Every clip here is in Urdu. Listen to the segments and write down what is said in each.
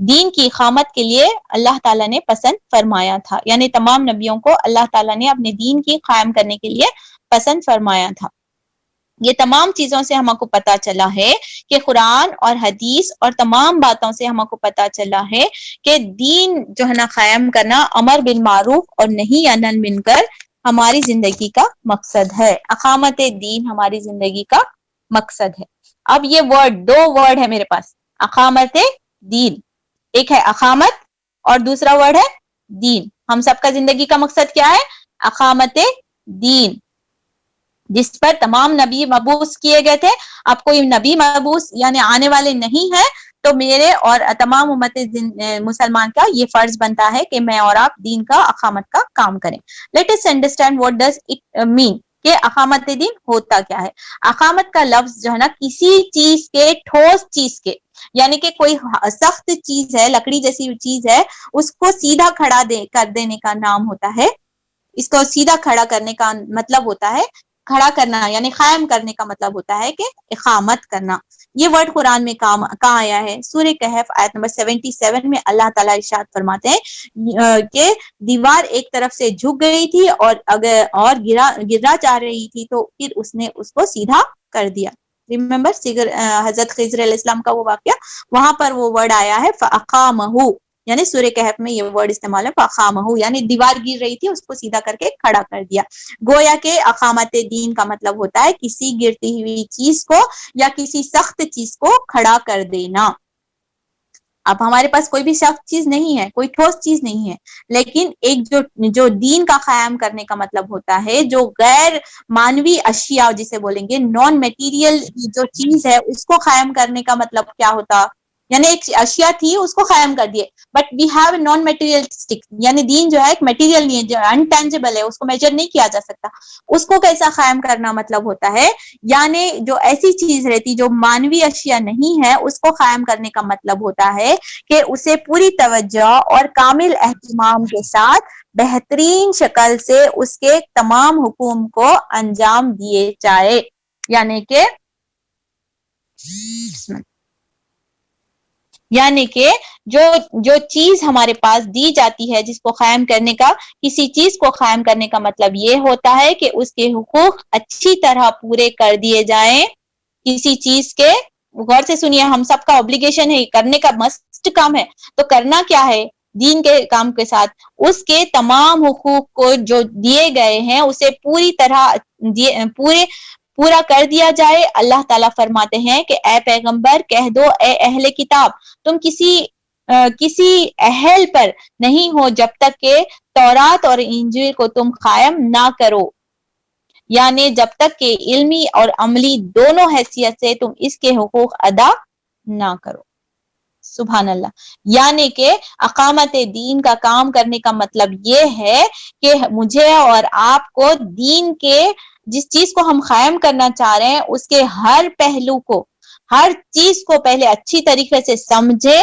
دین کی اقامت کے لیے اللہ تعالیٰ نے پسند فرمایا تھا، یعنی تمام نبیوں کو اللہ تعالیٰ نے اپنے دین کی قائم کرنے کے لیے پسند فرمایا تھا۔ یہ تمام چیزوں سے ہم کو پتا چلا ہے کہ قرآن اور حدیث اور تمام باتوں سے ہم کو پتا چلا ہے کہ دین جو ہے نا قائم کرنا، امر بالمعروف اور نہیں عن المنکر ہماری زندگی کا مقصد ہے۔ اقامت دین ہماری زندگی کا مقصد ہے۔ اب یہ دو ورڈ ہے میرے پاس، اقامت دین، ایک ہے اقامت اور دوسرا ورڈ ہے دین۔ ہم سب کا زندگی کا مقصد کیا ہے؟ اقامت دین، جس پر تمام نبی مبعوث کیے گئے تھے۔ اب کوئی نبی مبعوث یعنی آنے والے نہیں ہے تو میرے اور تمام امت مسلمان کا یہ فرض بنتا ہے کہ میں اور آپ دین کا اقامت کا کام کریں۔ Let us understand what does it mean, کہ اقامت دین ہوتا کیا ہے۔ اقامت کا لفظ جو ہے نا کسی چیز کے، ٹھوس چیز کے، یعنی کہ کوئی سخت چیز ہے، لکڑی جیسی چیز ہے، اس کو سیدھا کھڑا کر دینے کا نام ہوتا ہے۔ اس کو سیدھا کھڑا کرنے کا مطلب ہوتا ہے کھڑا کرنا، یعنی قائم کرنے کا مطلب ہوتا ہے کہ اقامت کرنا۔ یہ ورڈ قرآن میں کہاں آیا ہے؟ سورہ کہف آیت نمبر 77 میں اللہ تعالیٰ ارشاد فرماتے ہیں کہ دیوار ایک طرف سے جھک گئی تھی اور گرا چاہ رہی تھی تو پھر اس نے اس کو سیدھا کر دیا۔ ریممبر حضرت خضر علیہ السلام کا وہ واقعہ، وہاں پر وہ ورڈ آیا ہے فَأَقَامَهُ، یعنی سورہ کہف میں یہ ورڈ استعمال ہے فَأَقَامَهُ، یعنی دیوار گر رہی تھی اس کو سیدھا کر کے کھڑا کر دیا۔ گویا کہ اقامت دین کا مطلب ہوتا ہے کسی گرتی ہوئی چیز کو یا کسی سخت چیز کو کھڑا کر دینا۔ اب ہمارے پاس کوئی بھی سخت چیز نہیں ہے، کوئی ٹھوس چیز نہیں ہے، لیکن ایک جو دین کا قائم کرنے کا مطلب ہوتا ہے، جو غیر مانوی اشیاء جسے بولیں گے، نان میٹیریل جو چیز ہے، اس کو قائم کرنے کا مطلب کیا ہوتا؟ یعنی ایک اشیاء تھی اس کو قائم کر دیے، but we have a non materialistic, یعنی دین جو ہے ایک میٹیریل نہیں ہے، جو انٹینجیبل ہے، اس کو میجر نہیں کیا جا سکتا، اس کو کیسا قائم کرنا مطلب ہوتا ہے؟ یعنی جو ایسی چیز رہتی جو مانوی اشیاء نہیں ہے، اس کو قائم کرنے کا مطلب ہوتا ہے کہ اسے پوری توجہ اور کامل اہتمام کے ساتھ بہترین شکل سے اس کے تمام حکم کو انجام دیے جائے۔ یعنی کہ جو چیز ہمارے پاس دی جاتی ہے، جس کو قائم کرنے کا، کسی چیز کو قائم کرنے کا مطلب یہ ہوتا ہے کہ اس کے حقوق اچھی طرح پورے کر دیے جائیں۔ کسی چیز کے، غور سے سنیے، ہم سب کا اوبلیگیشن ہے، کرنے کا مسٹ کام ہے، تو کرنا کیا ہے؟ دین کے کام کے ساتھ اس کے تمام حقوق کو جو دیے گئے ہیں اسے پوری طرح پورا کر دیا جائے۔ اللہ تعالیٰ فرماتے ہیں کہ اے پیغمبر کہہ دو، اے اہل کتاب، تم کسی اہل پر نہیں ہو جب تک کہ تورات اور انجیل کو تم قائم نہ کرو، یعنی جب تک کہ علمی اور عملی دونوں حیثیت سے تم اس کے حقوق ادا نہ کرو۔ سبحان اللہ۔ یعنی کہ اقامت دین کا کام کرنے کا مطلب یہ ہے کہ مجھے اور آپ کو دین کے جس چیز کو ہم قائم کرنا چاہ رہے ہیں اس کے ہر پہلو کو، ہر چیز کو پہلے اچھی طریقے سے سمجھے،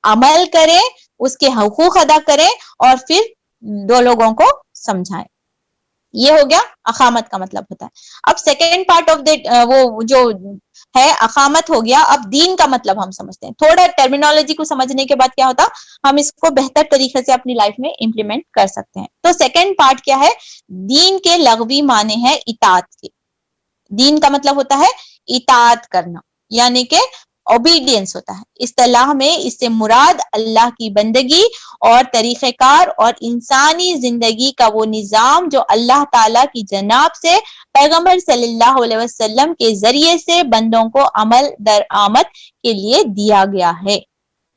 عمل کریں، اس کے حقوق ادا کریں اور پھر دو لوگوں کو سمجھائیں۔ یہ ہو گیا اقامت کا مطلب ہوتا ہے۔ اب سیکنڈ پارٹ آف وہ جو ہے اقامت ہو گیا، اب دین کا مطلب ہم سمجھتے ہیں۔ تھوڑا ٹرمینالوجی کو سمجھنے کے بعد کیا ہوتا، ہم اس کو بہتر طریقے سے اپنی لائف میں امپلیمنٹ کر سکتے ہیں۔ تو سیکنڈ پارٹ کیا ہے؟ دین کے لغوی معنی ہے اطاعت کے۔ دین کا مطلب ہوتا ہے اطاعت کرنا، یعنی کہ اوبیڈینس ہوتا ہے۔ اصطلاح میں اس سے مراد اللہ کی بندگی اور طریقہ کار اور انسانی زندگی کا وہ نظام جو اللہ تعالیٰ کی جناب سے پیغمبر صلی اللہ علیہ وسلم کے ذریعے سے بندوں کو عمل درآمد کے لیے دیا گیا ہے۔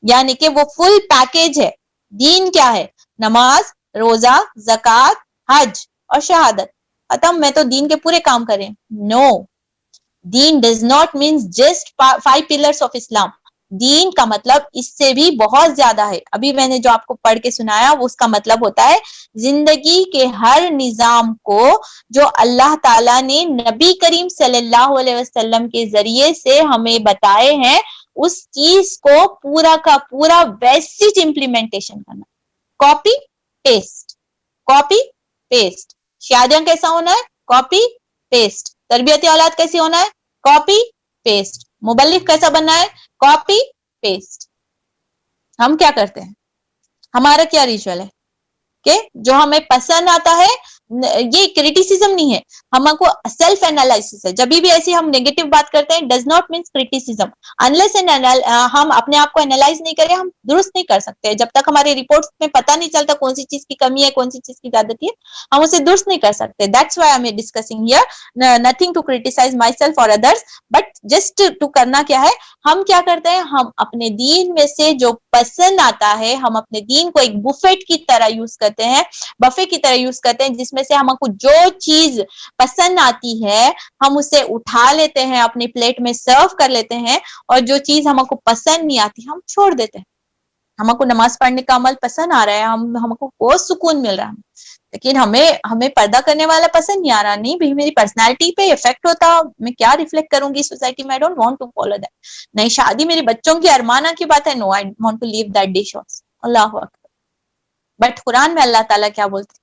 یعنی کہ وہ فل پیکیج ہے۔ دین کیا ہے؟ نماز، روزہ، زکوٰۃ، حج اور شہادت۔ ختم، میں تو دین کے پورے کام کریں؟ نو، دین does not means just 5 pillars of Islam. دین کا مطلب اس سے بھی بہت زیادہ ہے۔ ابھی میں نے جو آپ کو پڑھ کے سنایا وہ اس کا مطلب ہوتا ہے زندگی کے ہر نظام کو جو اللہ تعالیٰ نے نبی کریم صلی اللہ علیہ وسلم کے ذریعے سے ہمیں بتائے ہیں، اس چیز کو پورا کا پورا ویسے امپلیمنٹیشن کرنا۔ Copy paste, copy paste. شادیاں کیسا ہونا ہے؟ Copy paste. تربیت اولاد کیسی ہونا ہے؟ Copy paste. مبلغ کیسا بننا ہے؟ Copy paste. ہم کیا کرتے ہیں, ہمارا کیا ریچول ہے کہ جو ہمیں پسند آتا ہے, یہ کریٹیسزم نہیں ہے, ہم کو سیلف انالائسس ہے. جب بھی ایسی ہم نیگیٹو بات کرتے ہیں, does not means criticism. Unless ہم اپنے آپ کو انالائز نہیں کریں, ہم درست نہیں کر سکتے. جب تک ہمارے رپورٹس میں پتہ نہیں چلتا کون سی چیز کی کمی ہے, کون سی چیز کی زیادتی ہے, ہم اسے درست نہیں کر سکتے. That's why I am discussing here, nothing to criticize myself اور ادرس, بٹ جسٹ ٹو کرنا کیا ہے, ہم کیا کرتے ہیں, ہم اپنے دین میں سے جو پسند آتا ہے, ہم اپنے دین کو ایک بفیٹ کی طرح یوز کرتے ہیں, بفے کی طرح یوز کرتے ہیں, جس میں سے ہم کو جو چیز پسند آتی ہے ہم اسے اٹھا لیتے ہیں, اپنی پلیٹ میں سرو کر لیتے ہیں, اور جو چیز ہم کو پسند نہیں آتی ہم چھوڑ دیتے ہیں. ہم کو نماز پڑھنے کا عمل پسند آ رہا ہے, ہم کو بہت سکون مل رہا ہے, لیکن ہمیں پردہ کرنے والا پسند نہیں آ رہا. نہیں بھائی, میری پرسنالٹی پہ افیکٹ ہوتا, میں کیا ریفلیکٹ کروں گی سوسائٹی میں, I don't want to follow that. نہیں, شادی میرے بچوں کی ارمانہ کی بات ہے, no I want to leave that dish also. اللہ اکبر. بٹ قرآن میں اللہ تعالیٰ کیا بولتے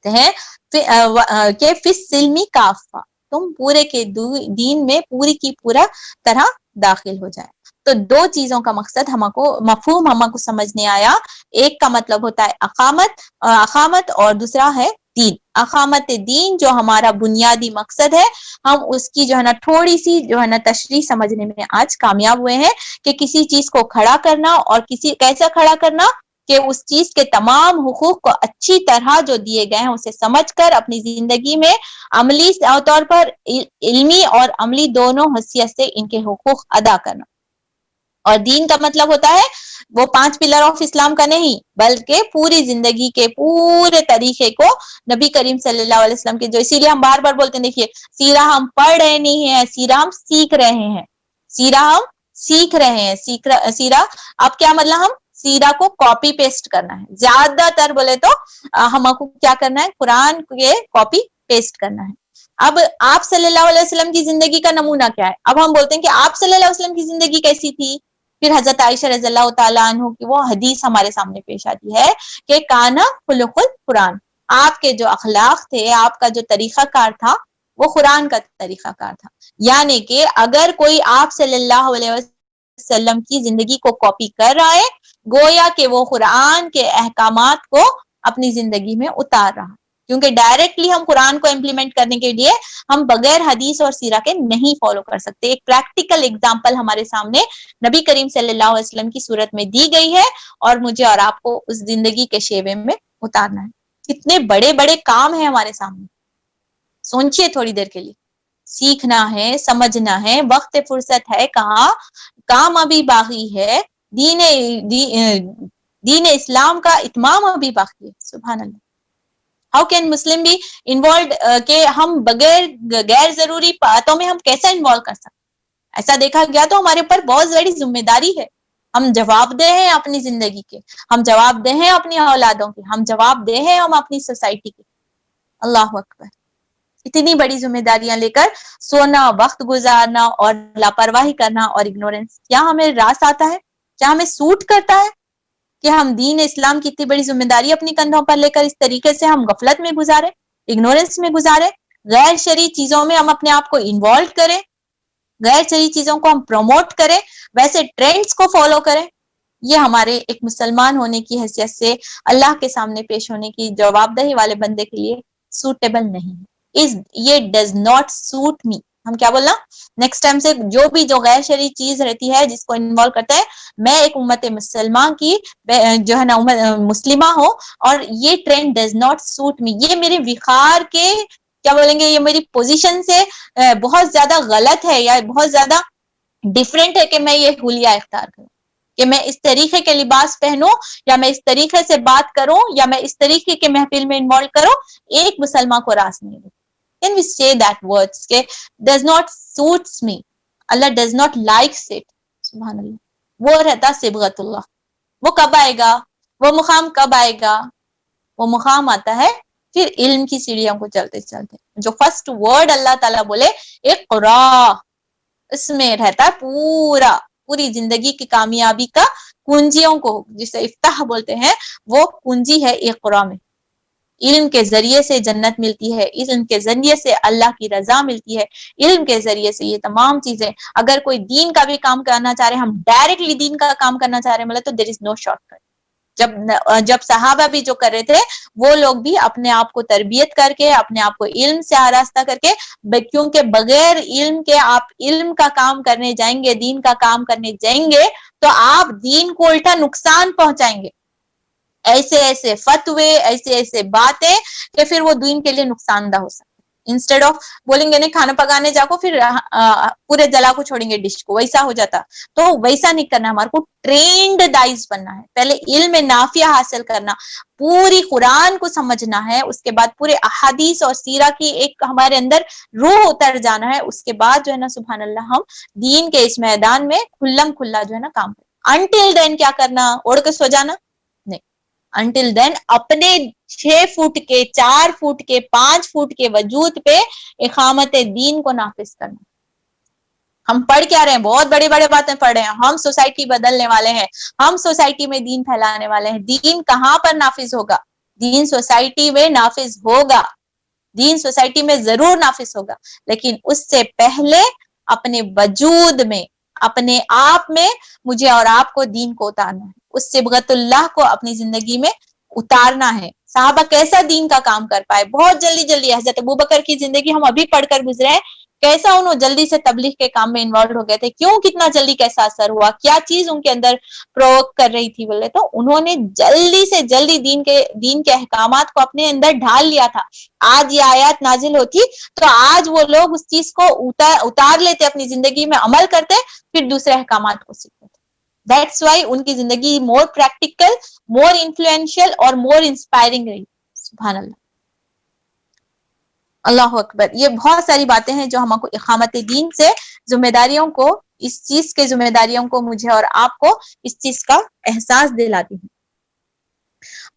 ہیں کہ فی السلم کافہ, تم پورے کے دین میں پوری کی پورا طرح داخل ہو جائے. تو دو چیزوں کا مقصد مفہوم ہم کو سمجھ نہیں آیا. ایک کا مطلب ہوتا ہے اقامت, اور دوسرا ہے دین. اقامت دین جو ہمارا بنیادی مقصد ہے, ہم اس کی جو ہے نا تھوڑی سی جو ہے نا تشریح سمجھنے میں آج کامیاب ہوئے ہیں, کہ کسی چیز کو کھڑا کرنا, اور کیسا کھڑا کرنا, کہ اس چیز کے تمام حقوق کو اچھی طرح جو دیے گئے ہیں اسے سمجھ کر اپنی زندگی میں عملی طور پر, علمی اور عملی دونوں حیثیت سے ان کے حقوق ادا کرنا. اور دین کا مطلب ہوتا ہے وہ 5 پلر آف اسلام کا نہیں, بلکہ پوری زندگی کے پورے طریقے کو نبی کریم صلی اللہ علیہ وسلم کے, جو اسی لیے ہم بار بار بولتے ہیں, دیکھیے سیرہ ہم پڑھ رہے نہیں ہیں, سیرہ ہم سیکھ رہے ہیں. سیرہ ہم سیکھ رہے ہیں. سیرہ اب کیا مطلب, ہم سیرہ کو کاپی پیسٹ کرنا ہے. زیادہ تر بولے تو ہم کو کیا کرنا ہے, قرآن کے کاپی پیسٹ کرنا ہے. اب آپ صلی اللہ علیہ وسلم کی زندگی کا نمونہ کیا ہے, اب ہم بولتے ہیں کہ آپ صلی اللہ علیہ وسلم کی زندگی کیسی تھی, پھر حضرت عائشہ رضی اللہ تعالیٰ عنہ کی وہ حدیث ہمارے سامنے پیش آتی ہے کہ کانا خلق القرآن, آپ کے جو اخلاق تھے, آپ کا جو طریقہ کار تھا, وہ قرآن کا طریقہ کار تھا. یعنی کہ اگر کوئی آپ صلی اللہ علیہ وسلم کی زندگی کو کاپی کر رہا ہے, گویا کہ وہ قرآن کے احکامات کو اپنی زندگی میں اتار رہا, کیونکہ ڈائریکٹلی ہم قرآن کو امپلیمنٹ کرنے کے لیے ہم بغیر حدیث اور سیرہ کے نہیں فالو کر سکتے. ایک پریکٹیکل اگزامپل ہمارے سامنے نبی کریم صلی اللہ علیہ وسلم کی صورت میں دی گئی ہے, اور مجھے اور آپ کو اس زندگی کے شیوے میں اتارنا ہے. کتنے بڑے بڑے کام ہیں ہمارے سامنے, سوچئے تھوڑی دیر کے لیے. سیکھنا ہے, سمجھنا ہے, وقت فرصت ہے کہاں, کام ابھی باقی ہے, دین اسلام کا اتمام ابھی باقی ہے. سبحان اللہ. ہاؤ کین مسلم بھی انوالوڈ, کہ ہم بغیر غیر ضروری باتوں میں ہم کیسا انوالو کر سکتے. ایسا دیکھا گیا تو ہمارے اوپر بہت بڑی ذمہ داری ہے. ہم جواب دہ ہیں اپنی زندگی کے, ہم جواب دہ ہیں اپنی اولادوں کے, ہم جواب دہ ہیں ہم اپنی سوسائٹی کے. اللہ اکبر. اتنی بڑی ذمہ داریاں لے کر سونا, وقت گزارنا اور لاپرواہی کرنا اور اگنورینس, کیا ہمیں راس آتا ہے, کیا ہمیں سوٹ کرتا ہے کہ ہم دین اسلام کی اتنی بڑی ذمہ داری اپنی کندھوں پر لے کر اس طریقے سے ہم غفلت میں گزارے, اگنورینس میں گزارے, غیر شرعی چیزوں میں ہم اپنے آپ کو انوالو کریں, غیر شرعی چیزوں کو ہم پروموٹ کریں, ویسے ٹرینڈز کو فالو کریں. یہ ہمارے ایک مسلمان ہونے کی حیثیت سے اللہ کے سامنے پیش ہونے کی جواب دہی والے بندے کے لیے سوٹیبل نہیں ہے. یہ ڈز ناٹ سوٹ می. ہم کیا بولنا, نیکسٹ ٹائم سے جو غیر شرعی چیز رہتی ہے جس کو انوالو کرتا ہے, میں ایک امت مسلمان کی جو ہے نا مسلمہ ہو, اور یہ ٹرینڈ ڈز ناٹ سوٹ می, یہ میرے وقار کے کیا بولیں گے, یہ میری پوزیشن سے بہت زیادہ غلط ہے یا بہت زیادہ ڈفرینٹ ہے کہ میں یہ حلیہ اختیار کروں, کہ میں اس طریقے کے لباس پہنوں, یا میں اس طریقے سے بات کروں, یا میں اس طریقے کے محفل میں انوالو کروں. ایک مسلمان کو راس نہیں ہے. Can we say that words کہ does not suits me, Allah does not likes it. سبحان اللہ. وہ رہتا صبغت اللہ. وہ کب آئے گا, وہ مقام کب آئے گا, وہ مقام آتا ہے پھر علم کی سیڑھیوں کو چلتے چلتے. جو فرسٹ ورڈ اللہ تعالیٰ بولے اقرا, اس میں رہتا ہے پوری زندگی کی کامیابی کا کنجیوں کو, جسے افتح بولتے ہیں, وہ کنجی ہے اقرا میں. علم کے ذریعے سے جنت ملتی ہے، علم کے ذریعے سے اللہ کی رضا ملتی ہے، علم کے ذریعے سے یہ تمام چیزیں. اگر کوئی دین کا بھی کام کرنا چاہ رہے ہیں، ہم ڈائریکٹلی دین کا کام کرنا چاہ رہے ہیں، مطلب تو دیر از نو شارٹ کٹ. جب صحابہ بھی جو کر رہے تھے وہ لوگ بھی اپنے آپ کو تربیت کر کے، اپنے آپ کو علم سے آراستہ کر کے، کیونکہ بغیر علم کے آپ علم کا کام کرنے جائیں گے، دین کا کام کرنے جائیں گے تو آپ دین کو الٹا نقصان پہنچائیں گے. ایسے ایسے فتوے، ایسے ایسے باتیں کہ پھر وہ دین کے لیے نقصان دہ ہو سکتے. انسٹیڈ آف بولیں گے نہیں کھانا پکانے جاؤ پھر پورے جلا کو چھوڑیں گے ڈش کو، ویسا ہو جاتا. تو ویسا نہیں کرنا، ہمارے کو ٹرینڈ دائز بننا ہے. پہلے علم نافیہ حاصل کرنا، پوری قرآن کو سمجھنا ہے، اس کے بعد پورے احادیث اور سیرہ کی ایک ہمارے اندر روح اتر جانا ہے. اس کے بعد جو ہے نا سبحان اللہ ہم دین کے اس میدان میں کھلم کھلا جو ہے نا کام کریں. انٹل دین کیا کرنا؟ اوڑھ کے سو جانا نہیں. انٹل دین اپنے 6 فٹ کے، 4 فٹ کے، 5 فٹ کے وجود پہ اقامت دین کو نافذ کرنا. ہم پڑھ کیا رہے ہیں؟ بہت بڑے بڑے باتیں پڑھ رہے ہیں. ہم سوسائٹی بدلنے والے ہیں، ہم سوسائٹی میں دین پھیلانے والے ہیں. دین کہاں پر نافذ ہوگا؟ دین سوسائٹی میں نافذ ہوگا، دین سوسائٹی میں ضرور نافذ ہوگا، لیکن اس سے پہلے اپنے وجود میں، اپنے آپ میں مجھے اور آپ کو دین کو اتارنا ہے. اس صبغت اللہ کو اپنی زندگی میں اتارنا ہے. صحابہ کیسا دین کا کام کر پائے؟ بہت جلدی جلدی. حضرت ابوبکر کی زندگی ہم ابھی پڑھ کر گزرے ہیں، کیسا انہوں جلدی سے تبلیغ کے کام میں انوالو ہو گئے تھے. کیوں؟ کتنا جلدی کیسا اثر ہوا؟ کیا چیز ان کے اندر پروک کر رہی تھی؟ بولے تو انہوں نے جلدی سے جلدی دین کے احکامات کو اپنے اندر ڈھال لیا تھا. آج یہ آیات نازل ہوتی تو آج وہ لوگ اس چیز کو اتار لیتے، اپنی زندگی میں عمل کرتے، پھر دوسرے احکامات کو سیکھتے. دیٹس وائی ان کی زندگی مور پریکٹیکل، مور انفلوئنشل اور مور انسپائرنگ رہی. سبحان اللہ، اللہ اکبر. یہ بہت ساری باتیں ہیں جو ہم کو اقامت دین سے ذمہ داریوں کو، اس چیز کے ذمہ داریوں کو مجھے اور آپ کو اس چیز کا احساس دلاتی ہیں.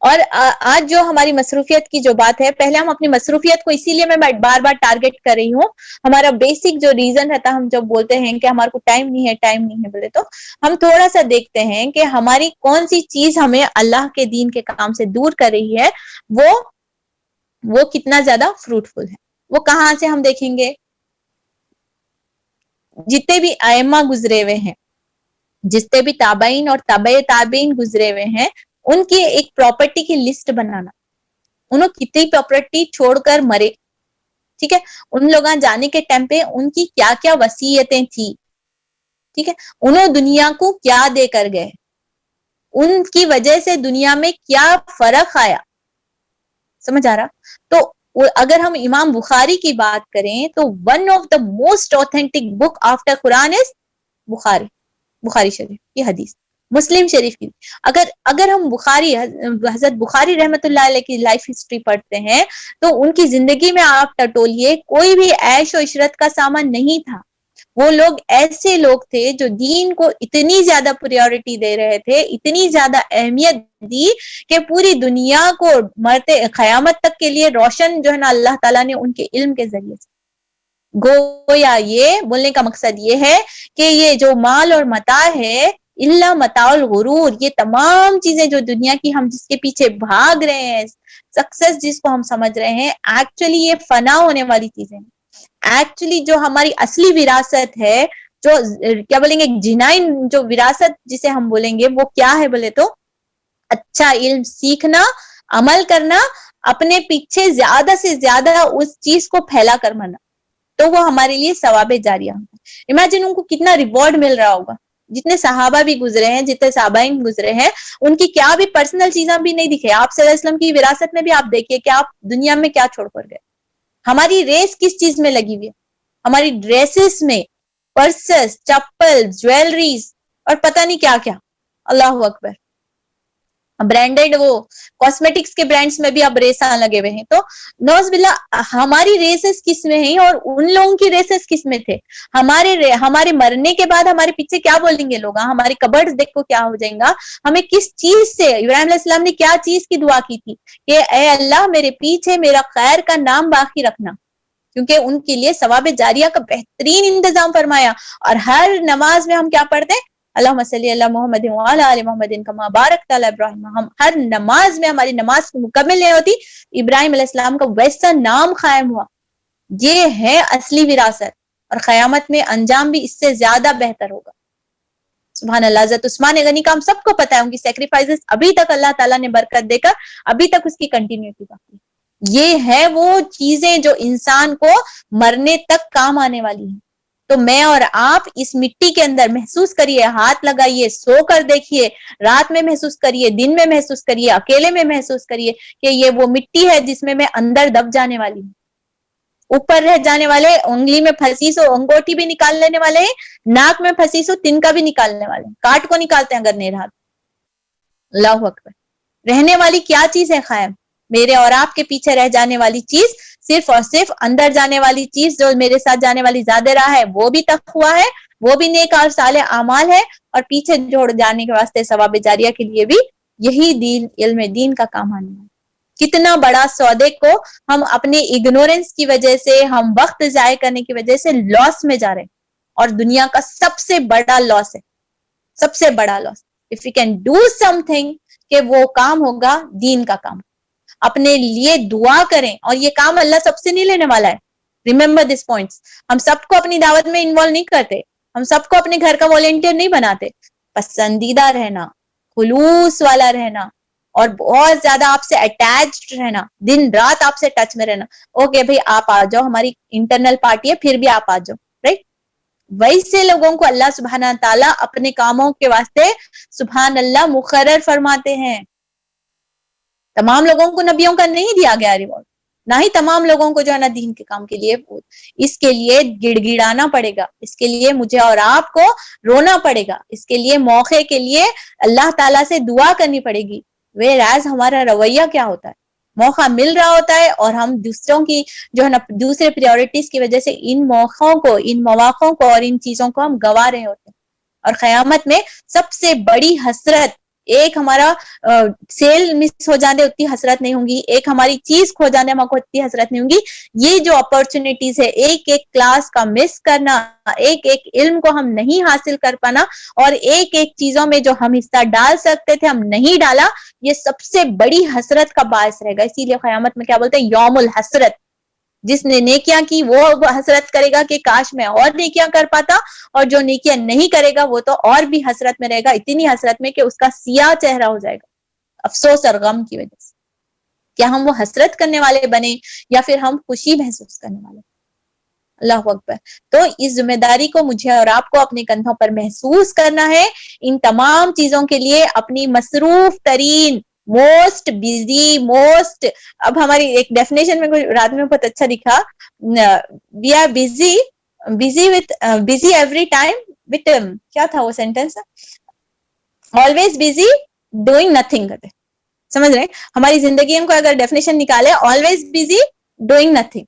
اور آج جو ہماری مصروفیت کی جو بات ہے، پہلے ہم اپنی مصروفیت کو اسی لیے میں بار بار ٹارگٹ کر رہی ہوں. ہمارا بیسک جو ریزن رہتا، ہم جب بولتے ہیں کہ ہمارے کو ٹائم نہیں ہے، ٹائم نہیں ہے بولے تو ہم تھوڑا سا دیکھتے ہیں کہ ہماری کون سی چیز ہمیں اللہ کے دین کے کام سے دور کر رہی ہے، وہ کتنا زیادہ فروٹفل ہے. وہ کہاں سے ہم دیکھیں گے؟ جتنے بھی ائمہ گزرے ہوئے ہیں، جتنے بھی تابعین اور تابع تابعین گزرے ہوئے ہیں، ان کی ایک پراپرٹی کی لسٹ بنانا. انہوں کتنی پراپرٹی چھوڑ کر مرے، ٹھیک ہے، ان لوگاں جانے کے ٹائم پہ ان کی کیا کیا وصیتیں تھی، ٹھیک ہے، انہوں دنیا کو کیا دے کر گئے، ان کی وجہ سے دنیا میں کیا فرق آیا. سمجھ آ رہا؟ تو اگر ہم امام بخاری کی بات کریں تو one of the most authentic book after Quran is بخاری شریف کی حدیث. مسلم شریف کی اگر ہم حضرت بخاری رحمت اللہ علیہ کی لائف ہسٹری پڑھتے ہیں تو ان کی زندگی میں آپ ٹٹولیے کوئی بھی عیش و عشرت کا سامان نہیں تھا. وہ لوگ ایسے لوگ تھے جو دین کو اتنی زیادہ پریورٹی دے رہے تھے، اتنی زیادہ اہمیت دی کہ پوری دنیا کو مرتے قیامت تک کے لیے روشن جو ہے نا اللہ تعالیٰ نے ان کے علم کے ذریعے سے. گویا یہ بولنے کا مقصد یہ ہے کہ یہ جو مال اور متاع ہے، الا متاع الغرور، یہ تمام چیزیں جو دنیا کی ہم جس کے پیچھے بھاگ رہے ہیں، سکسس جس کو ہم سمجھ رہے ہیں، ایکچولی یہ فنا ہونے والی چیزیں ہیں. ایکچولی جو ہماری اصلی وراثت ہے، جو کیا بولیں گے جنائن جو وراثت جسے ہم بولیں گے، وہ کیا ہے بولے تو اچھا علم سیکھنا، عمل کرنا، اپنے پیچھے زیادہ سے زیادہ اس چیز کو پھیلا کر مرنا، تو وہ ہمارے لیے ثواب جاریہ ہوگا. امیجن ان کو کتنا ریوارڈ مل رہا ہوگا. جتنے صحابہ بھی گزرے ہیں، جتنے صحابین گزرے ہیں، ان کی کیا بھی پرسنل چیزیں بھی نہیں دکھے. آپ صلی اللہ علیہ وسلم کی وراثت میں بھی آپ دیکھیے کہ آپ دنیا میں کیا چھوڑ کر گئے. ہماری ریس کس چیز میں لگی ہوئی ہے؟ ہماری ڈریسز میں، پرسز، چپل، جویلریز اور پتہ نہیں کیا کیا. اللہ اکبر. برانڈیڈ وہ کاسمیٹکس کے برانڈز میں بھی اب ریساں لگے ہوئے ہیں. تو نوز باللہ ہماری ریسز کس میں ہیں اور ان لوگوں کی ریسز کس میں تھے؟ ہمارے مرنے کے بعد ہمارے پیچھے کیا بولیں گے لوگ؟ ہماری کبرز دیکھو کیا ہو جائیں گا. ہمیں کس چیز سے، ابراہیم علیہ السلام نے کیا چیز کی دعا کی تھی کہ اے اللہ میرے پیچھے میرا خیر کا نام باقی رکھنا، کیونکہ ان کے لیے ثواب جاریہ کا بہترین انتظام فرمایا. اور ہر نماز میں ہم کیا پڑھتے ہیں؟ اللہم صلی علی محمد وعلی آل محمد کما بارکت علی ابراہیم. ہم ہر نماز میں ہماری نماز مکمل نہیں ہوتی, ابراہیم علیہ السلام کا ویسا نام قائم ہوا. یہ ہے اصلی وراثت, اور قیامت میں انجام بھی اس سے زیادہ بہتر ہوگا. سبحان اللہ. حضرت عثمان غنی کا ہم سب کو پتا ہے, ان کی سیکریفائسز ابھی تک اللہ تعالیٰ نے برکت دے کر ابھی تک اس کی کنٹینیوٹی باقی ہے. یہ ہے وہ چیزیں جو انسان کو مرنے تک کام آنے والی ہیں. تو میں اور آپ اس مٹی کے اندر محسوس کریے, ہاتھ لگائیے, سو کر دیکھیے, رات میں محسوس کریے, دن میں محسوس کریے, اکیلے میں محسوس کریے کہ یہ وہ مٹی ہے جس میں میں اندر دب جانے والی ہوں. اوپر رہ جانے والے, انگلی میں پھنسی سو انگوٹھی بھی نکال لینے والے ہیں, ناک میں پھنسی سو تنکا بھی نکالنے والے ہیں, کاٹ کو نکالتے ہیں اگر نہیں رہا. اللہ اکبر. رہنے والی کیا چیز ہے قائم؟ میرے اور آپ کے پیچھے رہ جانے والی چیز صرف اور صرف اندر جانے والی چیز جو میرے ساتھ جانے والی زیادہ راہ ہے وہ بھی تقویٰ ہے, وہ بھی نیک اور صالح اعمال ہے, اور پیچھے جوڑ جانے کے واسطے ثواب جاریہ کے لیے بھی یہی دین, علم دین کا کام آنے والا. کتنا بڑا سودے کو ہم اپنے اگنورنس کی وجہ سے, ہم وقت ضائع کرنے کی وجہ سے لاس میں جا رہے ہیں, اور دنیا کا سب سے بڑا لاس ہے, سب سے بڑا لاس. If we can do something, کہ وہ کام ہوگا دین کا کام. اپنے لیے دعا کریں, اور یہ کام اللہ سب سے نہیں لینے والا ہے. Remember this points. ہم سب کو اپنی دعوت میں انوالو نہیں کرتے, ہم سب کو اپنے گھر کا والنٹیئر نہیں بناتے. پسندیدہ رہنا, خلوص والا رہنا, اور بہت زیادہ آپ سے اٹیچڈ رہنا, دن رات آپ سے ٹچ میں رہنا. اوکے بھائی آپ آ جاؤ, ہماری انٹرنل پارٹی ہے, پھر بھی آپ آ جاؤ, رائٹ. ویسے لوگوں کو اللہ سبحانہ تعالیٰ اپنے کاموں کے واسطے سبحان اللہ مقرر فرماتے ہیں. تمام لوگوں کو نبیوں کا نہیں دیا گیا ریوارڈ, نہ ہی تمام لوگوں کو جو ہے نا دین کے کام کے لیے. اس کے لیے گڑ گڑانا پڑے گا, اس کے لیے مجھے اور آپ کو رونا پڑے گا, اس کے لیے موقع کے لیے اللہ تعالیٰ سے دعا کرنی پڑے گی. whereas ہمارا رویہ کیا ہوتا ہے, موقع مل رہا ہوتا ہے اور ہم دوسروں کی جو ہے نا دوسرے پریورٹیز کی وجہ سے ان موقعوں کو, ان مواقعوں کو اور ان چیزوں کو ہم گوا رہے ہوتے ہیں. اور قیامت میں سب سے بڑی حسرت, ایک ہمارا سیل مس ہو جانے اتنی حسرت نہیں ہوں گی, ایک ہماری چیز کھو جانے ہم کو اتنی حسرت نہیں ہوں گی. یہ جو اپرچونٹیز ہے, ایک ایک کلاس کا مس کرنا, ایک ایک علم کو ہم نہیں حاصل کر پانا, اور ایک ایک چیزوں میں جو ہم حصہ ڈال سکتے تھے ہم نہیں ڈالا, یہ سب سے بڑی حسرت کا باعث رہے گا. اسی لیے قیامت میں کیا بولتے ہیں, یوم الحسرت. جس نے نیکیاں کی وہ حسرت کرے گا کہ کاش میں اور نیکیاں کر پاتا, اور جو نیکیاں نہیں کرے گا وہ تو اور بھی حسرت میں رہے گا, اتنی حسرت میں کہ اس کا سیاہ چہرہ ہو جائے گا افسوس اور غم کی وجہ سے. کیا ہم وہ حسرت کرنے والے بنے یا پھر ہم خوشی محسوس کرنے والے؟ اللہ اکبر. تو اس ذمہ داری کو مجھے اور آپ کو اپنے کندھوں پر محسوس کرنا ہے. ان تمام چیزوں کے لیے اپنی مصروف ترین, موسٹ بزی, موسٹ, اب ہماری ایک ڈیفینیشن میں رات میں بہت اچھا دکھا, we are busy with busy every time with, کیا تھا وہ sentence, always busy doing nothing. سمجھ رہے ہیں ہماری زندگی کو اگر ڈیفینیشن نکالے, آلویز بزی ڈوئنگ نتھنگ.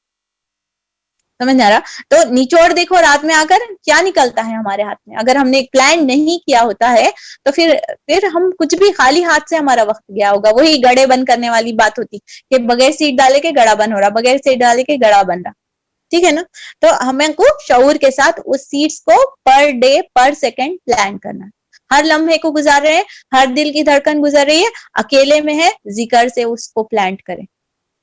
سمجھ آ رہا؟ تو نچوڑ دیکھو رات میں آ کر کیا نکلتا ہے ہمارے ہاتھ میں. اگر ہم نے پلان نہیں کیا ہوتا ہے تو پھر ہم کچھ بھی خالی ہاتھ سے ہمارا وقت گیا ہوگا. وہی گڑے بند کرنے والی بات ہوتی کہ بغیر سیٹ ڈالے کے گڑا بند ہو رہا, بغیر سیٹ ڈالے کے گڑا بن رہا. ٹھیک ہے نا؟ تو ہمیں کو شعور کے ساتھ اس سیٹس کو per day per second plan کرنا ہے. ہر لمحے کو گزار رہے ہیں, ہر دل کی دھڑکن گزر رہی ہے, اکیلے میں ہے ذکر سے اس کو پلانٹ کریں,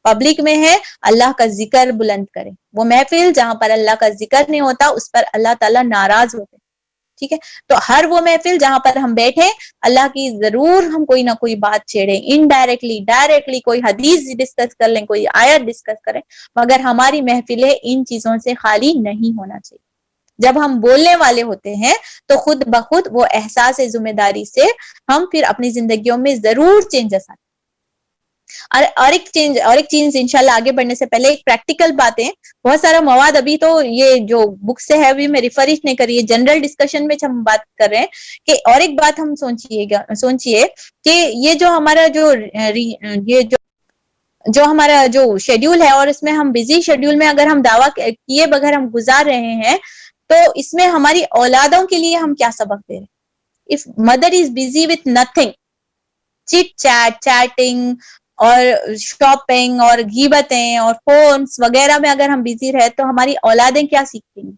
پبلک میں ہے اللہ کا ذکر بلند کریں. وہ محفل جہاں پر اللہ کا ذکر نہیں ہوتا اس پر اللہ تعالیٰ ناراض ہوتے. ٹھیک ہے, تو ہر وہ محفل جہاں پر ہم بیٹھے اللہ کی ضرور ہم کوئی نہ کوئی بات چھیڑیں, انڈائریکٹلی ڈائریکٹلی کوئی حدیث ڈسکس کر لیں, کوئی آیت ڈسکس کریں, مگر ہماری محفلیں ان چیزوں سے خالی نہیں ہونا چاہیے. جب ہم بولنے والے ہوتے ہیں تو خود بخود وہ احساس ذمہ داری سے ہم پھر اپنی زندگیوں میں ضرور چینجز آتے. اور ایک چیز انشاءاللہ آگے بڑھنے سے پہلے ایک پریکٹیکل باتیں, بہت سارا مواد ابھی تو یہ جو بک سے ہے ابھی میں ریفر نہیں کر رہی ہے, جنرل ڈسکشن میں ہم بات کر رہے ہیں کہ اور ایک بات ہم سوچئے کہ یہ جو ہمارا جو ہمارا جو شیڈیول ہے, اور اس میں ہم بزی شیڈیول میں اگر ہم دعویٰ کیے بغیر ہم گزار رہے ہیں تو اس میں ہماری اولادوں کے لیے ہم کیا سبق دے رہے ہیں. If mother is busy with nothing, chit chat, chatting اور شاپنگ اور غیبتیں اور فونس وغیرہ میں اگر ہم بزی رہے تو ہماری اولادیں کیا سیکھتی ہیں؟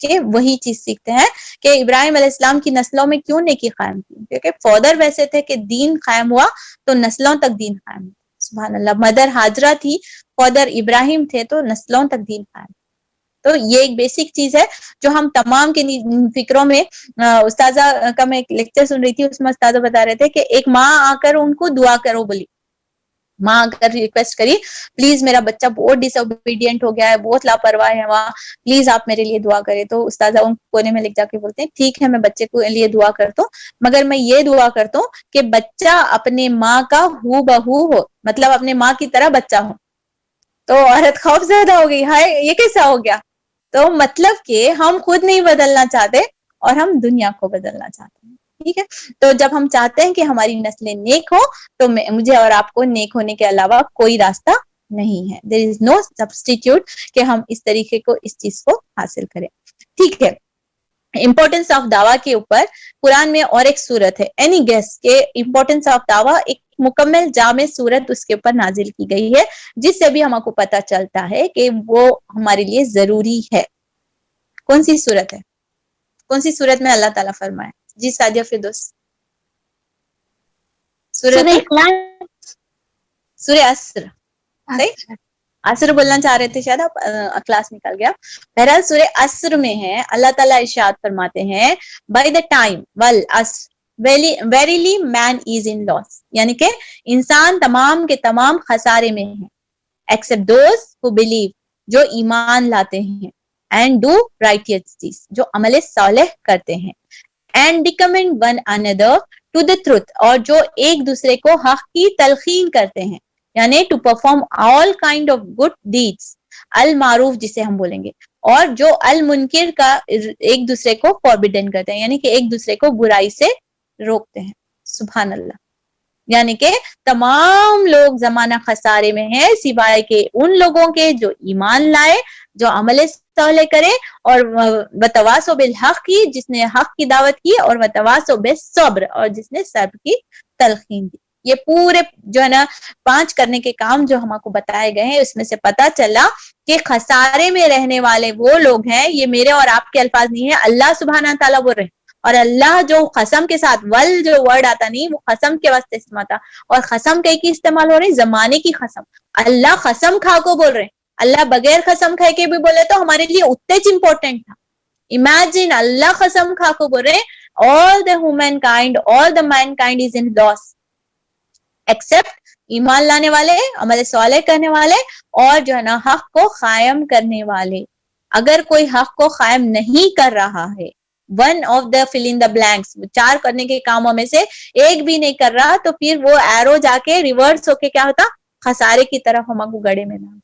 کہ وہی چیز سیکھتے ہیں کہ ابراہیم علیہ السلام کی نسلوں میں کیوں نیکی قائم کی، کیونکہ فادر ویسے تھے کہ دین قائم ہوا تو نسلوں تک دین قائم ہوا. سبحان اللہ. مدر ہاجرہ تھی، فادر ابراہیم تھے، تو نسلوں تک دین قائم. تو یہ ایک بیسک چیز ہے جو ہم تمام کے فکروں میں. استاذہ کا میں ایک لیکچر سن رہی تھی، اس میں استاذہ بتا رہے تھے کہ ایک ماں آ کر ان کو دعا کرو بولی. ماں اگر ریکویسٹ کری پلیز میرا بچہ بہت ڈس اوبیڈینٹ ہو گیا ہے، بہت لاپرواہ ہے وہاں، پلیز آپ میرے لیے دعا کرے. تو استاذہ ان کونے میں لکھ جا کے بولتے ہیں ٹھیک ہے میں بچے کو لیے دعا کرتا ہوں، مگر میں یہ دعا کرتا ہوں کہ بچہ اپنے ماں کا ہو بہو ہو، مطلب اپنے ماں کی طرح بچہ ہو. تو عورت خوف زیادہ ہو گئی، ہائے یہ کیسا ہو گیا؟ تو مطلب کہ ہم خود نہیں بدلنا چاہتے اور ہم دنیا کو بدلنا چاہتے ہیں. ٹھیک ہے، تو جب ہم چاہتے ہیں کہ ہماری نسلیں نیک ہو تو مجھے اور آپ کو نیک ہونے کے علاوہ کوئی راستہ نہیں ہے. دیر از نو سبسٹیٹیوٹ کہ ہم اس طریقے کو اس چیز کو حاصل کریں. ٹھیک ہے، امپورٹینس آف دعویٰ کے اوپر قرآن میں اور ایک سورت ہے، اینی گیس کہ امپورٹینس آف دعویٰ، ایک مکمل جامع سورت اس کے اوپر نازل کی گئی ہے جس سے بھی ہم کو پتا چلتا ہے کہ وہ ہمارے لیے ضروری ہے. کون سی سورت ہے؟ کون سی سورت میں اللہ تعالیٰ فرمائے؟ جی سعدیہ فردوس. سورہ عصر. صحیح، عصر بولنا چاہ رہے تھے شاید آپ، کلاس نکل گیا. بہرحال سورہ عصر میں ہے، اللہ تعالیٰ ارشاد فرماتے ہیں بائی دا ٹائم والعصر ویریلی مین از ان لاس، یعنی کہ انسان تمام کے تمام خسارے میں ہے، ایکسپٹ دوز ہو بلیو، جو ایمان لاتے ہیں، اینڈ ڈو رائٹیئس، جو عمل صالح کرتے ہیں، and recommend one another to the truth, اور جو ایک دوسرے کو حق کی تلقین کرتے ہیں، یعنی to perform all kind of good deeds, المعروف جسے ہم بولیں گے، اور جو المنکر کا ایک دوسرے کو فوربیڈن کرتے ہیں، یعنی کہ ایک دوسرے کو برائی سے روکتے ہیں. سبحان اللہ. یعنی کہ تمام لوگ زمانہ خسارے میں ہیں سوائے کہ ان لوگوں کے جو ایمان لائے، جو عمل صالح کرے، اور وتواصوا بالحق کی، جس نے حق کی دعوت کی، اور وتواصوا بالصبر، اور جس نے صبر کی تلقین دی. یہ پورے جو ہے نا 5 کرنے کے کام جو ہم کو بتائے گئے ہیں، اس میں سے پتا چلا کہ خسارے میں رہنے والے وہ لوگ ہیں، یہ میرے اور آپ کے الفاظ نہیں ہیں، اللہ سبحانہ تعالیٰ بول رہے ہیں. اور اللہ جو قسم کے ساتھ ول جو ورڈ آتا نہیں، وہ قسم کے واسطے استعمال آتا، اور قسم کئی کی استعمال ہو رہی، زمانے کی قسم. اللہ قسم کھا کو بول رہے ہیں، اللہ بغیر قسم کھائے کے بھی بولے تو ہمارے لیے اتنے امپورٹنٹ تھا. امیجن اللہ قسم کھا کو بول رہے ہیں all the humankind, all the mankind is in loss except ایمان لانے والے، عمل صالح کرنے والے، اور جو ہے نا حق کو قائم کرنے والے. اگر کوئی حق کو قائم نہیں کر رہا ہے، one of the fill in the blanks, 4 کرنے کے کاموں میں سے ایک بھی نہیں کر رہا، تو پھر وہ ایرو جا کے ریورس ہو کے کیا ہوتا؟ خسارے کی طرف ہم کو گڑے میں نہ.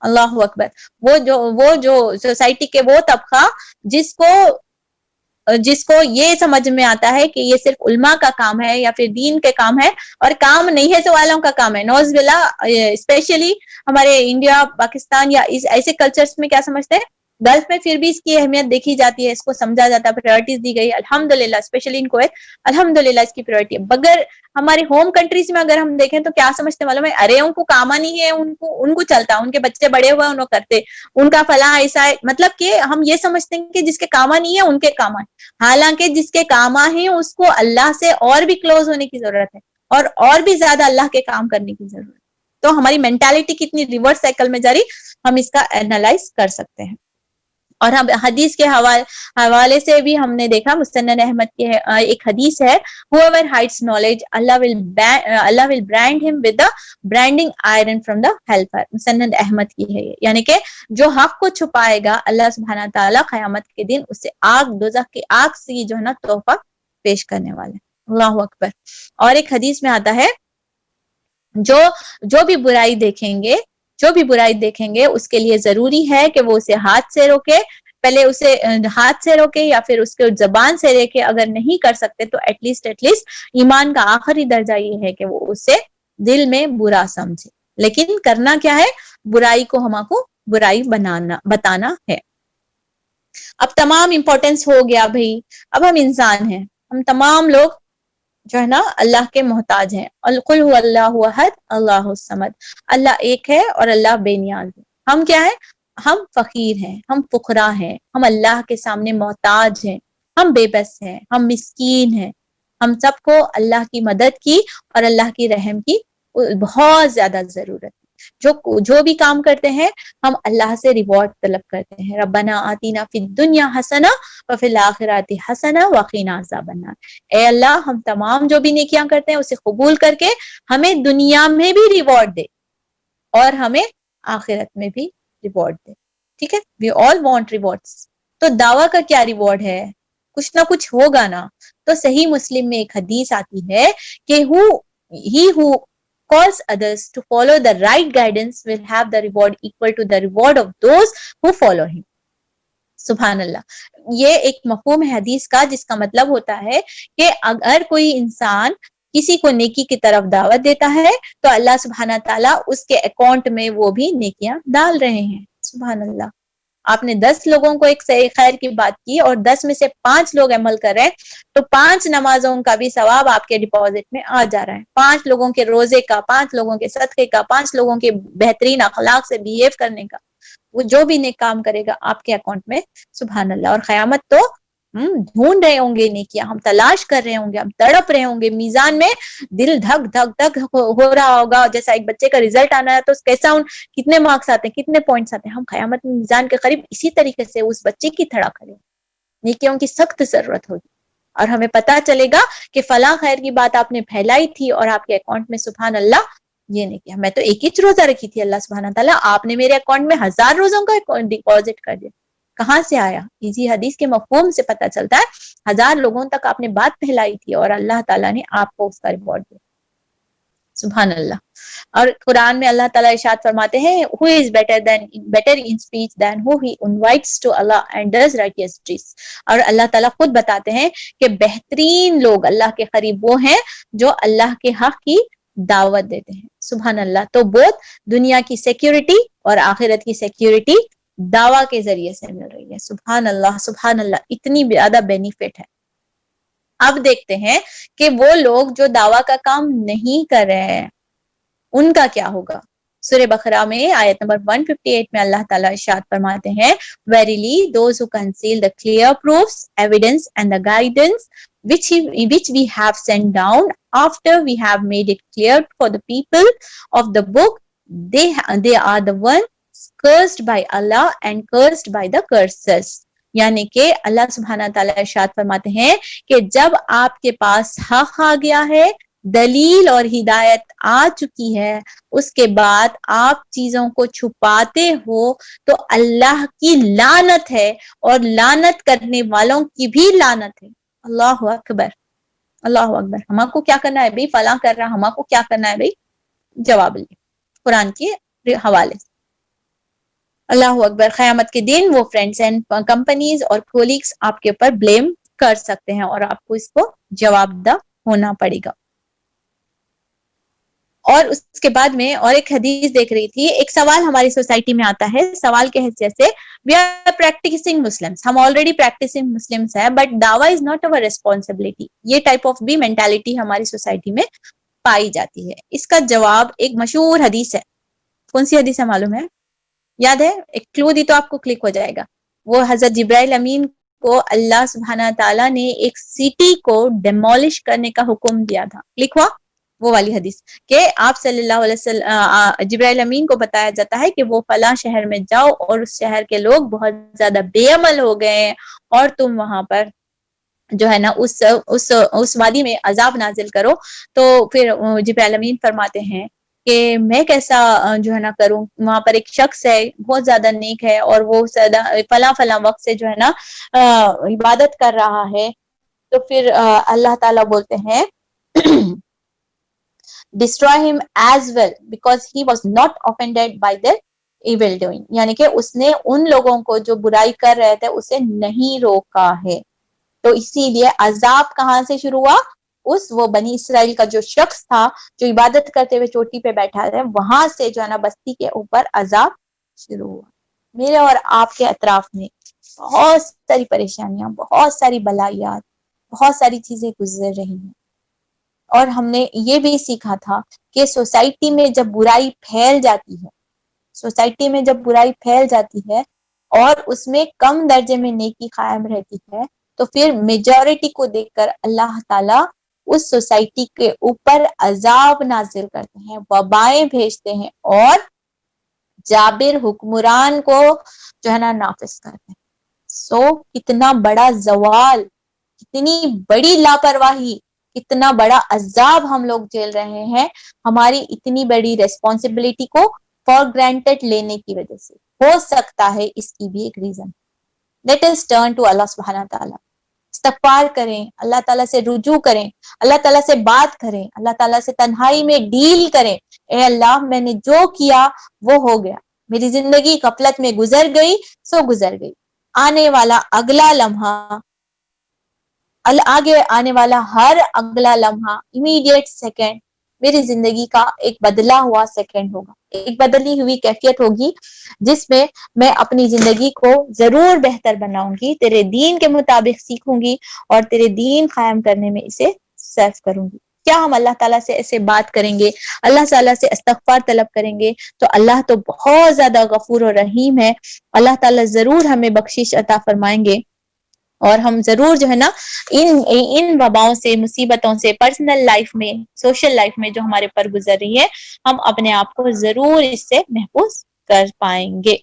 اللہ اکبر. وہ جو سوسائٹی کے وہ طبقہ جس کو یہ سمجھ میں آتا ہے کہ یہ صرف علماء کا کام ہے یا پھر دین کے کام ہے، اور کام نہیں ہے تو والوں کا کام ہے. نوز باللہ، اسپیشلی ہمارے انڈیا، پاکستان یا ایسے کلچرز میں کیا سمجھتے ہیں؟ گلف میں پھر بھی اس کی اہمیت دیکھی جاتی ہے، اس کو سمجھا جاتا ہے، پرائرٹیز دی گئی، الحمدللہ. اسپیشلی ان کو الحمدللہ اس کی پرائرٹی ہے. مگر ہماری ہوم کنٹریز میں اگر ہم دیکھیں تو کیا سمجھتے معلوم ہے؟ ارے ان کو کام نہیں ہے، ان کو چلتا، ان کے بچے بڑے ہوئے انہوں کرتے، ان کا فلاں ایسا ہے. مطلب کہ ہم یہ سمجھتے ہیں کہ جس کے کام نہیں ہے ان کے کام ہے، حالانکہ جس کے کام ہیں اس کو اللہ سے اور بھی کلوز ہونے کی ضرورت ہے، اور بھی زیادہ اللہ کے کام کرنے کی ضرورت ہے. تو ہماری مینٹالٹی کتنی ریورس سائیکل میں جاری، ہم اس کا اینالائز کر سکتے ہیں. اور ہم حدیث کے حوالے سے بھی ہم نے دیکھا، مسند احمد کی ایک حدیث ہے، whoever hides knowledge Allah will brand him with the branding iron from the hellfire. مسند احمد کی ہے، یعنی کہ جو حق کو چھپائے گا اللہ سبحانہ تعالیٰ قیامت کے دن اسے دوزخ کی آگ سے جو ہے نا تحفہ پیش کرنے والے. اللہ اکبر. اور ایک حدیث میں آتا ہے جو بھی برائی دیکھیں گے اس کے لیے ضروری ہے کہ وہ اسے ہاتھ سے روکے، پہلے اسے ہاتھ سے روکے یا پھر اس کے زبان سے روکے. اگر نہیں کر سکتے تو ایٹ لیسٹ ایمان کا آخری درجہ یہ ہے کہ وہ اسے دل میں برا سمجھے. لیکن کرنا کیا ہے؟ برائی کو ہم کو برائی بتانا ہے. اب تمام امپورٹنس ہو گیا بھائی. اب ہم انسان ہیں، ہم تمام لوگ جو ہے نا اللہ کے محتاج ہیں. قل هو اللہ احد اللہ الصمد، اللہ ایک ہے اور اللہ بے نیاز ہے. ہم کیا ہے؟ ہم فقیر ہیں، ہم فقراء ہیں، ہم اللہ کے سامنے محتاج ہیں، ہم بے بس ہیں، ہم مسکین ہیں، ہم سب کو اللہ کی مدد کی اور اللہ کی رحم کی بہت زیادہ ضرورت ہے۔ جو بھی کام کرتے ہیں ہم اللہ سے ریوارڈ طلب کرتے ہیں، ربنا آتینا فی الدنیا حسنہ وفی الآخرات حسنہ وقنا عذاب النار، اے اللہ ہم تمام جو بھی نیکیاں کرتے ہیں اسے قبول کر کے ہمیں دنیا میں بھی ریوارڈ دے اور ہمیں آخرت میں بھی ریوارڈ دے، ٹھیک ہے، وی آل وانٹ ریوارڈس۔ تو دعویٰ کا کیا ریوارڈ ہے؟ کچھ نہ کچھ ہوگا نا۔ تو صحیح مسلم میں ایک حدیث آتی ہے کہ he who calls others to follow the right guidance will have the reward equal to the reward of those who follow him۔ سبحان اللہ، یہ ایک مفہوم ہے حدیث کا جس کا مطلب ہوتا ہے کہ اگر کوئی انسان کسی کو نیکی کی طرف دعوت دیتا ہے تو اللہ سبحانہ تعالیٰ اس کے اکاؤنٹ میں وہ بھی نیکیاں ڈال رہے ہیں۔ سبحان اللہ، آپ نے 10 لوگوں کو ایک خیر کی بات کی اور 10 میں سے 5 لوگ عمل کر رہے ہیں تو 5 نمازوں کا بھی ثواب آپ کے ڈپازٹ میں آ جا رہا ہے، 5 لوگوں کے روزے کا، 5 لوگوں کے صدقے کا، 5 لوگوں کے بہترین اخلاق سے بیہیو کرنے کا، وہ جو بھی نیک کام کرے گا آپ کے اکاؤنٹ میں۔ سبحان اللہ۔ اور قیامت تو ڈھونڈ رہے ہوں گے نیکیاں، ہم تلاش کر رہے ہوں گے، ہم تڑپ رہے ہوں گے، میزان میں دل دھک دھک دھک ہو رہا ہوگا، جیسا ایک بچے کا رزلٹ آنا ہے تو کیسا کتنے مارکس آتے ہیں، کتنے پوائنٹس آتے ہیں، ہم قیامت میں میزان کے قریب اسی طریقے سے اس بچے کی طرح کھڑے، نیکیوں کی سخت ضرورت ہوگی اور ہمیں پتا چلے گا کہ فلاں خیر کی بات آپ نے پھیلائی تھی اور آپ کے اکاؤنٹ میں سبحان اللہ یہ نہیں کیا، میں تو ایک ہی روزہ رکھی تھی، اللہ سبحانہ تعالیٰ آپ نے میرے اکاؤنٹ میں 1000 روزوں کا ڈپازٹ کر دیا، کہاں سے آیا؟ اسی حدیث کے مفہوم سے پتہ چلتا ہے 1000 لوگوں تک آپ نے بات پھیلائی تھی اور اللہ تعالیٰ نے آپ کو اس کا ریوارڈ دیا۔ سبحان اللہ۔ اور قرآن میں اللہ تعالیٰ ارشاد فرماتے ہیں who is better in speech than who he invites to Allah and does righteous deeds۔ اور اللہ تعالیٰ خود بتاتے ہیں کہ بہترین لوگ اللہ کے قریب وہ ہیں جو اللہ کے حق کی دعوت دیتے ہیں۔ سبحان اللہ۔ تو بہت دنیا کی سیکیورٹی اور آخرت کی سیکیورٹی دعویٰ کے ذریعے سے مل رہی ہے۔ سبحان اللہ سبحان اللہ، اتنی زیادہ بینیفٹ ہے۔ اب دیکھتے ہیں کہ وہ لوگ جو دعویٰ کا کام نہیں کر رہے ہیں ان کا کیا ہوگا۔ سورہ بقرہ میں آیت نمبر 158 میں اللہ تعالیٰ ارشاد فرماتے ہیں Verily those who conceal the clear proofs, evidence and the guidance which we have sent down after we have made it clear for the people of the book, they are the ones cursed by Allah and cursed by the cursers۔ یعنی کہ اللہ سبحانہ تعالیٰ ارشاد فرماتے ہیں کہ جب آپ کے پاس حق آ گیا ہے، دلیل اور ہدایت آ چکی ہے، اس کے بعد آپ چیزوں کو چھپاتے ہو تو اللہ کی لعنت ہے اور لعنت کرنے والوں کی بھی لعنت ہے۔ اللہ اکبر اللہ اکبر۔ ہما کو کیا کرنا ہے بھائی؟ فلاں کر رہا، ہما کو کیا کرنا ہے بھائی؟ جواب لیں قرآن کے حوالے سے۔ اللہ اکبر۔ قیامت کے دن وہ فرینڈز اینڈ کمپنیز اور کولیگز آپ کے اوپر بلیم کر سکتے ہیں اور آپ کو اس کو جواب دہ ہونا پڑے گا۔ اور اس کے بعد میں اور ایک حدیث دیکھ رہی تھی، ایک سوال ہماری سوسائٹی میں آتا ہے، سوال کے حیثیت سے وی آر پریکٹسنگ مسلمس، ہم آلریڈی پریکٹسنگ مسلمس ہیں بٹ دعویٰ از ناٹ اوور ریسپانسبلٹی، یہ ٹائپ آف بھی مینٹالٹی ہماری سوسائٹی میں پائی جاتی ہے۔ اس کا جواب ایک مشہور حدیث ہے۔ کون سی حدیث ہے معلوم ہے؟ یاد ہے؟ ایک کلو دی تو آپ کو کلک ہو جائے گا۔ وہ حضرت جبرائیل امین کو اللہ سبحانہ تعالیٰ نے ایک سٹی کو ڈیمولش کرنے کا حکم دیا تھا، کلک ہوا؟ وہ والی حدیث کہ آپ صلی اللہ علیہ وسلم جبرائیل امین کو بتایا جاتا ہے کہ وہ فلاں شہر میں جاؤ اور اس شہر کے لوگ بہت زیادہ بے عمل ہو گئے ہیں اور تم وہاں پر جو ہے نا اس وادی میں عذاب نازل کرو۔ تو پھر جبرائیل امین فرماتے ہیں کہ میں کیسا جو ہے نا کروں، وہاں پر ایک شخص ہے بہت زیادہ نیک ہے اور وہ فلاں وقت سے جو ہے نا عبادت کر رہا ہے۔ تو پھر اللہ تعالیٰ بولتے ہیں destroy him as well because he was not offended by their evil doing، یعنی کہ اس نے ان لوگوں کو جو برائی کر رہے تھے اسے نہیں روکا ہے۔ تو اسی لیے عذاب کہاں سے شروع ہوا؟ وہ بنی اسرائیل کا جو شخص تھا جو عبادت کرتے ہوئے چوٹی پہ بیٹھا ہے، وہاں سے جو ہے نا بستی کے اوپر عذاب شروع ہوا۔ میرے اور آپ کے اطراف میں بہت ساری پریشانیاں، بہت ساری بلائیات، بہت ساری چیزیں گزر رہی ہیں، اور ہم نے یہ بھی سیکھا تھا کہ سوسائٹی میں جب برائی پھیل جاتی ہے، سوسائٹی میں جب برائی پھیل جاتی ہے اور اس میں کم درجے میں نیکی قائم رہتی ہے تو پھر میجورٹی کو دیکھ کر اللہ تعالیٰ اس سوسائٹی کے اوپر عذاب نازل کرتے ہیں، وبائیں بھیجتے ہیں اور جابر حکمران کو جو ہے نا نافذ کرتے ہیں. سو کتنا بڑا زوال، کتنی بڑی لاپرواہی، کتنا بڑا عذاب ہم لوگ جھیل رہے ہیں ہماری اتنی بڑی ریسپانسبلٹی کو فار گرانٹیڈ لینے کی وجہ سے. ہو سکتا ہے اس کی بھی ایک reason. Let us turn to اللہ سبحانہ تعالیٰ. استغفار کریں، اللہ تعالیٰ سے رجوع کریں، اللہ تعالیٰ سے بات کریں، اللہ تعالیٰ سے تنہائی میں ڈیل کریں. اے اللہ میں نے جو کیا وہ ہو گیا، میری زندگی غفلت میں گزر گئی سو گزر گئی. آنے والا اگلا لمحہ، آگے آنے والا ہر اگلا لمحہ، امیڈیٹ سیکنڈ میری زندگی کا ایک بدلا ہوا سیکنڈ ہوگا، ایک بدلی ہوئی کیفیت ہوگی جس میں میں اپنی زندگی کو ضرور بہتر بناؤں گی، تیرے دین کے مطابق سیکھوں گی اور تیرے دین قائم کرنے میں اسے صرف کروں گی. کیا ہم اللہ تعالیٰ سے ایسے بات کریں گے، اللہ تعالیٰ سے استغفار طلب کریں گے تو اللہ تو بہت زیادہ غفور و رحیم ہے. اللہ تعالیٰ ضرور ہمیں بخشش عطا فرمائیں گے اور ہم ضرور جو ہے نا ان وباؤں سے، مصیبتوں سے، پرسنل لائف میں، سوشل لائف میں جو ہمارے پر گزر رہی ہے، ہم اپنے آپ کو ضرور اس سے محفوظ کر پائیں گے.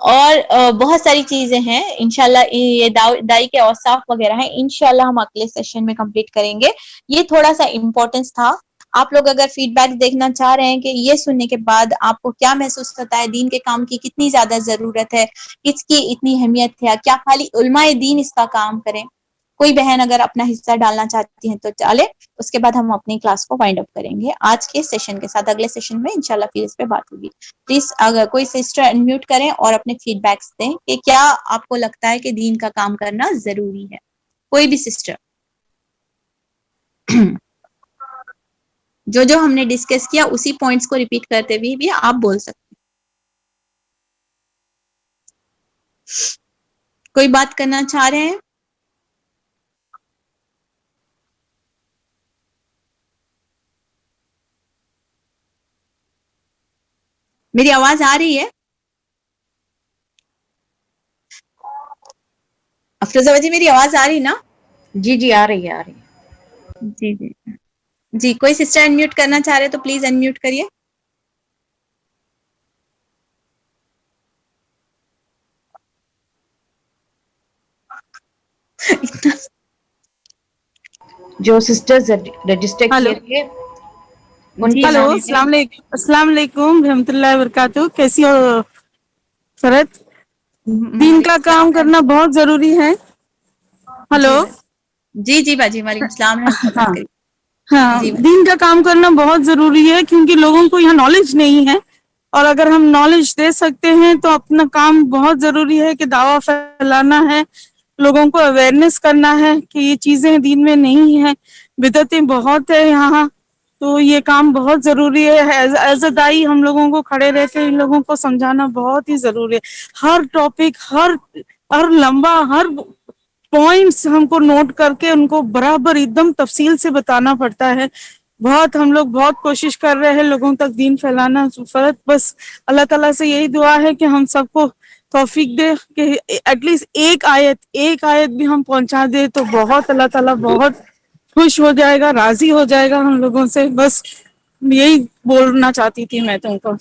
اور بہت ساری چیزیں ہیں انشاءاللہ، یہ دائی کے اوصاف وغیرہ ہیں، انشاءاللہ ہم اگلے سیشن میں کمپلیٹ کریں گے. یہ تھوڑا سا امپورٹنس تھا. آپ لوگ اگر فیڈ بیک دیکھنا چاہ رہے ہیں کہ یہ سننے کے بعد آپ کو کیا محسوس ہوتا ہے، دین کے کام کی کتنی زیادہ ضرورت ہے، اس کی اتنی اہمیت ہے، کیا خالی علماء دین اس کا کام کریں، کوئی بہن اگر اپنا حصہ ڈالنا چاہتی ہیں تو چالے. اس کے بعد ہم اپنی کلاس کو وائنڈ اپ کریں گے آج کے سیشن کے ساتھ. اگلے سیشن میں انشاءاللہ پھر اس پہ بات ہوگی. پلیز اگر کوئی سسٹر انمیوٹ کریں اور اپنے فیڈ بیکس دیں کہ کیا آپ کو لگتا ہے کہ دین کا کام کرنا ضروری ہے. کوئی بھی سسٹر. جو ہم نے ڈسکس کیا اسی پوائنٹس کو ریپیٹ کرتے ہوئے بھی آپ بول سکتے ہیں. کوئی بات کرنا چاہ رہے ہیں؟ میری آواز آ رہی ہے؟ افروزہ جی میری آواز آ رہی نا؟ جی جی آ رہی ہے، آ رہی ہے. جی جی جی. کوئی سسٹر انمیوٹ کرنا چاہ رہے تو پلیز انمیوٹ کریے. جو سسٹرز رجسٹر کیے تھے جی ہلو، السلام علیکم رحمۃ اللہ وبرکاتہ. کیسی ہو فرت؟ دین کا کام کرنا بہت ضروری ہے. ہلو. جی جی باجی، وعلیکم السلام رحمۃ ہاں اللہ. ہاں، جی دین کا کام کرنا بہت ضروری ہے کیونکہ لوگوں کو یہاں نالج نہیں ہے، اور اگر ہم نالج دے سکتے ہیں تو اپنا کام بہت ضروری ہے کہ دعویٰ پھیلانا ہے، لوگوں کو اویئرنیس کرنا ہے کہ یہ چیزیں دین میں نہیں ہیں، بدعتیں بہت ہے یہاں. تو یہ کام بہت ضروری ہے. ایز اے دائی ہم لوگوں کو کھڑے رہ کے ان لوگوں کو سمجھانا بہت ہی ضروری ہے. ہر ٹاپک، ہر لمبا، ہر پوائنٹس ہم کو نوٹ کر کے ان کو برابر ایک دم تفصیل سے بتانا پڑتا ہے. بہت ہم لوگ بہت کوشش کر رہے ہیں لوگوں تک دین پھیلانا. فرت بس اللہ تعالیٰ سے یہی دعا ہے کہ ہم سب کو توفیق دے کہ ایٹ لیسٹ ایک آیت بھی ہم پہنچا دے تو بہت اللہ تعالیٰ بہت خوش ہو جائے گا، راضی ہو جائے گا ہم لوگوں سے. بس یہی بولنا چاہتی تھی میں تم کو.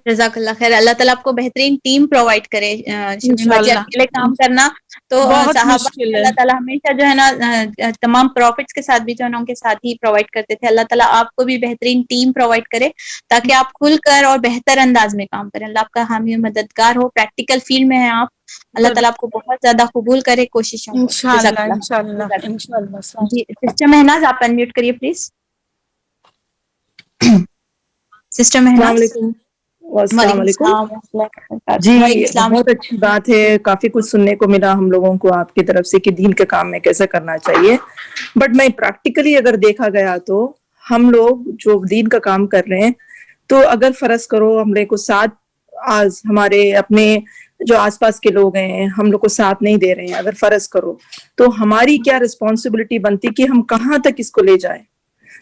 جزاک اللہ خیر. اللہ تعالیٰ آپ کو بہترین ٹیم پرووائڈ کرے. شمیم باجی انشاءاللہ اکیلے کام کرنا تو بہت صحابہ مشکل ہے. اللہ تعالیٰ ہمیشہ جو ہے نا تمام پروفٹس کے ساتھ بھی جو ہے نا ان کے ساتھ ہی پرووائڈ کرتے تھے. اللہ تعالیٰ آپ کو بھی بہترین ٹیم پرووائڈ کرے تاکہ آپ کھل کر اور بہتر انداز میں کام کریں. اللہ آپ کا حامی مددگار ہو. پریکٹیکل فیلڈ میں ہیں آپ. اللہ تعالیٰ آپ کو بہت زیادہ قبول کرے کوششوں کو. جزاک انشاءاللہ انشاءاللہ اللہ. انشاءاللہ. جی سسٹر مہناز آپ انمیوٹ کریے پلیز. سسٹر السلام مہناز. علیکم. السلام وعلیکم علیکم. السلام. جی وعلیکم السلام. بہت اچھی بات ہے، کافی کچھ سننے کو ملا ہم لوگوں کو آپ کی طرف سے کہ دین کے کام میں کیسے کرنا چاہیے. بٹ میں پریکٹیکلی اگر دیکھا گیا تو ہم لوگ جو دین کا کام کر رہے ہیں تو اگر فرض کرو ہم لوگ کو ساتھ آج ہمارے اپنے جو آس پاس کے لوگ ہیں ہم لوگ کو ساتھ نہیں دے رہے ہیں، اگر فرض کرو تو ہماری کیا رسپانسبلٹی بنتی کہ ہم کہاں تک اس کو لے جائیں.